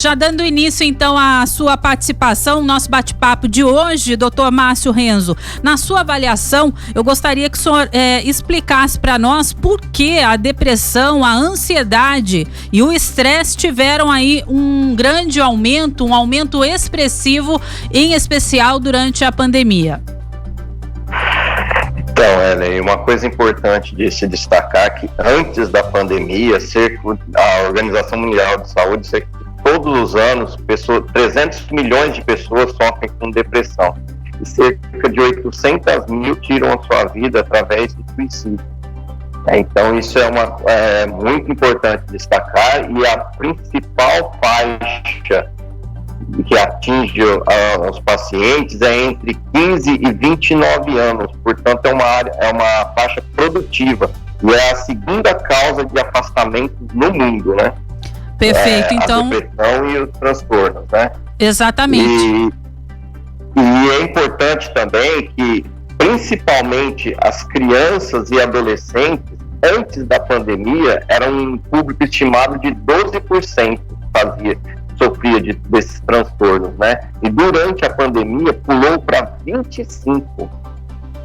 Já dando início, então, à sua participação, nosso bate-papo de hoje, doutor Márcio Renzo, na sua avaliação, eu gostaria que o senhor explicasse para nós por que a depressão, a ansiedade e o estresse tiveram aí um grande aumento, um aumento expressivo, em especial durante a pandemia. Então, Ellen, uma coisa importante de se destacar é que antes da pandemia, a Organização Mundial de Saúde, todos os anos, 300 milhões de pessoas sofrem com depressão e cerca de 800 mil tiram a sua vida através do suicídio. Então, isso é muito importante destacar, e a principal faixa que atinge os pacientes é entre 15 e 29 anos, portanto é uma faixa produtiva e é a segunda causa de afastamento no mundo, né? Perfeito, então... A depressão e os transtornos, né? Exatamente. E é importante também que, principalmente as crianças e adolescentes, antes da pandemia, era um público estimado de 12% sofria desses transtornos, né? E durante a pandemia pulou para 25%.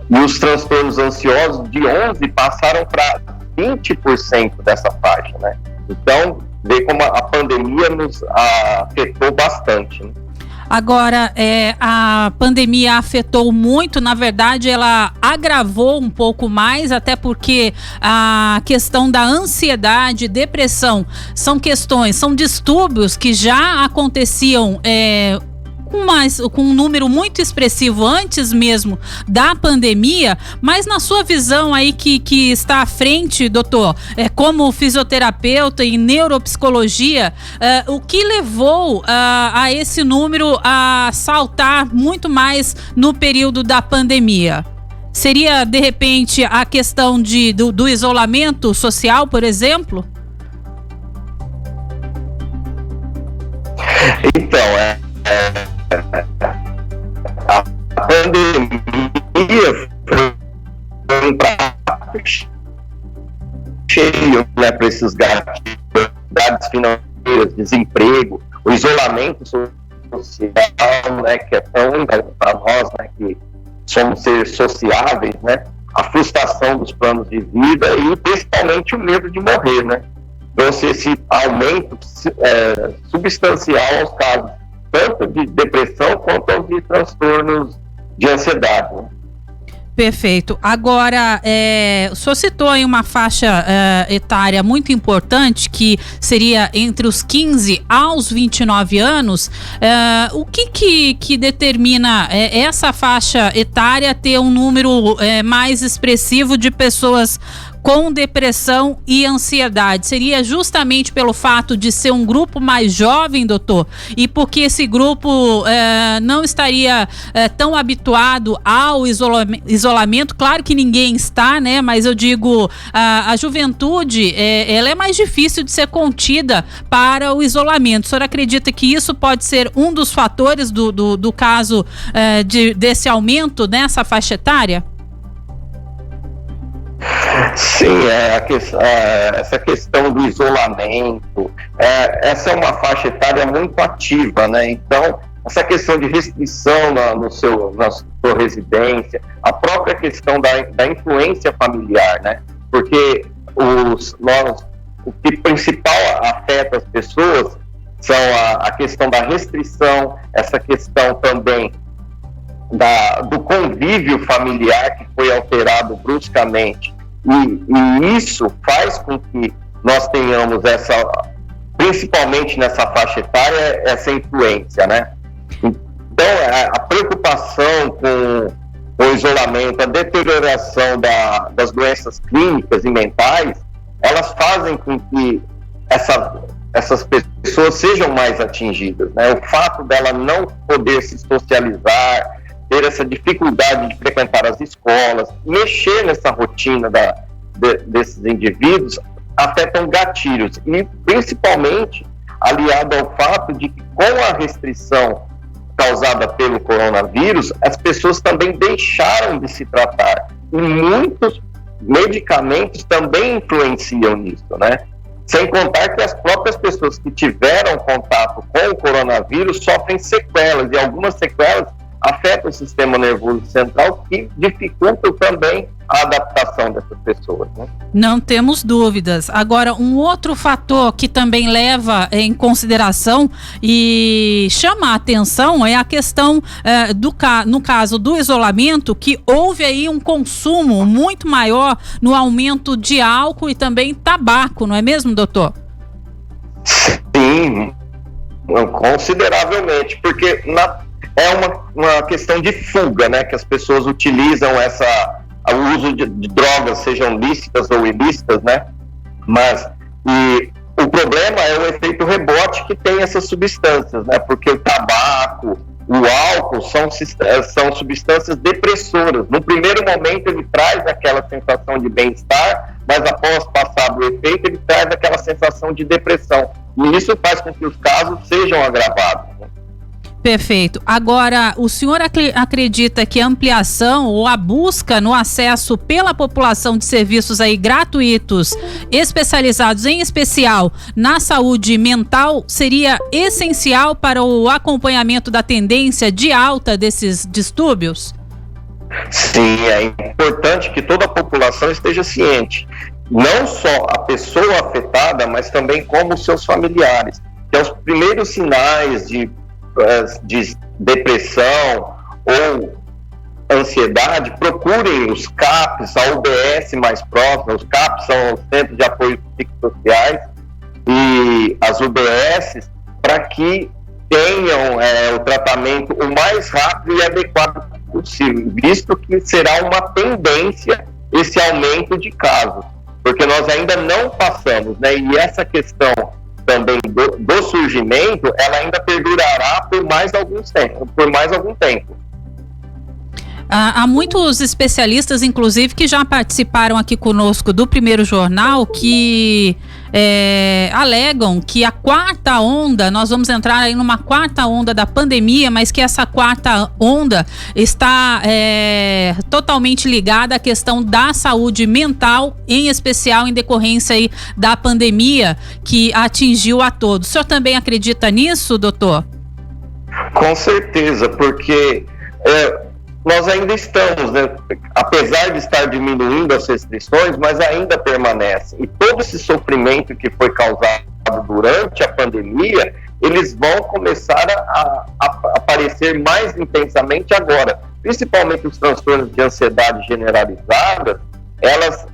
E os transtornos ansiosos de 11% passaram para 20% dessa faixa, né? Então, vê como a pandemia nos afetou bastante, né? Agora, a pandemia afetou muito, na verdade ela agravou um pouco mais, até porque a questão da ansiedade, depressão, são distúrbios que já aconteciam com um número muito expressivo antes mesmo da pandemia, mas na sua visão aí que está à frente, doutor, como fisioterapeuta e neuropsicologia, o que levou a esse número a saltar muito mais no período da pandemia? Seria, de repente, a questão do isolamento social, por exemplo? Então, a pandemia foi um prato cheio, né, para esses gastos financeiras, desemprego, o isolamento social, né, que é tão para nós, né, que somos seres sociáveis, né, a frustração dos planos de vida e principalmente o medo de morrer, né. Trouxe esse aumento substancial aos casos tanto de depressão quanto aos de transtornos de ansiedade, né? Perfeito. Agora, o senhor citou aí uma faixa etária muito importante, que seria entre os 15 aos 29 anos. O que determina essa faixa etária ter um número mais expressivo de pessoas com depressão e ansiedade? Seria justamente pelo fato de ser um grupo mais jovem, doutor? E porque esse grupo não estaria tão habituado ao isolamento? Claro que ninguém está, né? Mas eu digo, a juventude, ela é mais difícil de ser contida para o isolamento. O senhor acredita que isso pode ser um dos fatores do caso desse aumento nessa faixa etária? Sim, essa questão do isolamento, essa é uma faixa etária muito ativa, né? Então, essa questão de restrição na sua residência, a própria questão da influência familiar, né? Porque o que principal afeta as pessoas são a questão da restrição, essa questão também do convívio familiar que foi alterado bruscamente, e isso faz com que nós tenhamos principalmente nessa faixa etária, essa influência, né? Então, a preocupação com o isolamento, a deterioração das doenças clínicas e mentais, elas fazem com que essas pessoas sejam mais atingidas, né? O fato dela não poder se socializar, ter essa dificuldade de frequentar as escolas, mexer nessa rotina desses indivíduos, afetam gatilhos, e principalmente aliado ao fato de que, com a restrição causada pelo coronavírus, as pessoas também deixaram de se tratar, e muitos medicamentos também influenciam nisso, né? Sem contar que as próprias pessoas que tiveram contato com o coronavírus sofrem sequelas, e algumas sequelas afetam o sistema nervoso central, que dificultam também a adaptação dessas pessoas, né? Não temos dúvidas. Agora, um outro fator que também leva em consideração e chama a atenção é a questão no caso do isolamento, que houve aí um consumo muito maior no aumento de álcool e também tabaco, não é mesmo, doutor? Sim, consideravelmente, porque é uma questão de fuga, né, que as pessoas utilizam o uso de drogas, sejam lícitas ou ilícitas, né, e o problema é o efeito rebote que tem essas substâncias, né, porque o tabaco, o álcool são substâncias depressoras. No primeiro momento ele traz aquela sensação de bem-estar, mas após passar do efeito ele traz aquela sensação de depressão, e isso faz com que os casos sejam agravados, né? Perfeito. Agora, o senhor acredita que a ampliação ou a busca no acesso pela população de serviços aí gratuitos, especializados em especial na saúde mental, seria essencial para o acompanhamento da tendência de alta desses distúrbios? Sim, é importante que toda a população esteja ciente, não só a pessoa afetada, mas também como os seus familiares, que os primeiros sinais de depressão ou ansiedade, procurem os CAPs, a UBS mais próxima. Os CAPs são os Centros de Apoio Psicossociais, e as UBS, para que tenham o tratamento o mais rápido e adequado possível, visto que será uma tendência esse aumento de casos, porque nós ainda não passamos, né, e essa questão também do surgimento, ela ainda perdurará por mais algum tempo. Há muitos especialistas, inclusive, que já participaram aqui conosco do Primeiro Jornal, que alegam que a quarta onda, nós vamos entrar aí numa quarta onda da pandemia, mas que essa quarta onda está totalmente ligada à questão da saúde mental, em especial em decorrência aí da pandemia que atingiu a todos. O senhor também acredita nisso, doutor? Com certeza, porque nós ainda estamos, né, apesar de estar diminuindo as restrições, mas ainda permanece. E todo esse sofrimento que foi causado durante a pandemia, eles vão começar a aparecer mais intensamente agora. Principalmente os transtornos de ansiedade generalizada,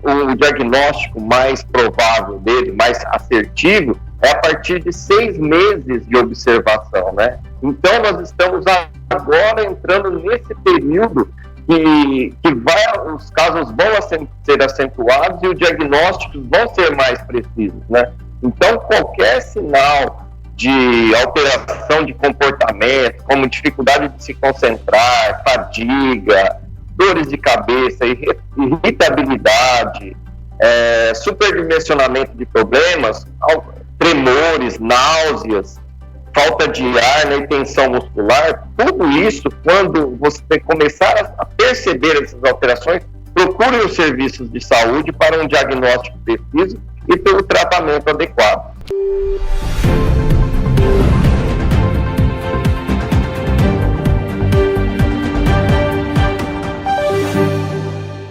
o diagnóstico mais provável dele, mais assertivo, é a partir de 6 meses de observação, né? Então nós estamos agora entrando nesse período que os casos vão ser acentuados e os diagnósticos vão ser mais precisos, né? Então qualquer sinal de alteração de comportamento, como dificuldade de se concentrar, fadiga, dores de cabeça, irritabilidade, superdimensionamento de problemas, tremores, náuseas, falta de ar, né, e tensão muscular, tudo isso, quando você começar a perceber essas alterações, procure os serviços de saúde para um diagnóstico preciso e pelo tratamento adequado.